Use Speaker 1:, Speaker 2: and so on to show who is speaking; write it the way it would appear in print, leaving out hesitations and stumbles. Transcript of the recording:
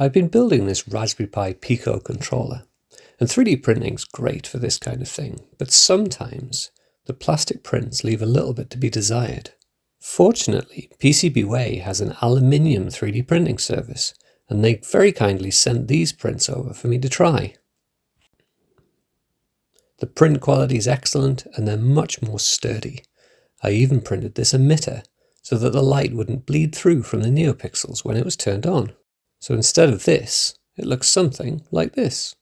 Speaker 1: I've been building this Raspberry Pi Pico controller, and 3D printing's great for this kind of thing, but sometimes the plastic prints leave a little bit to be desired. Fortunately, PCBWay has an aluminium 3D printing service, and they very kindly sent these prints over for me to try. The print quality is excellent and they're much more sturdy. I even printed this emitter so that the light wouldn't bleed through from the NeoPixels when it was turned on. So instead of this, it looks something like this.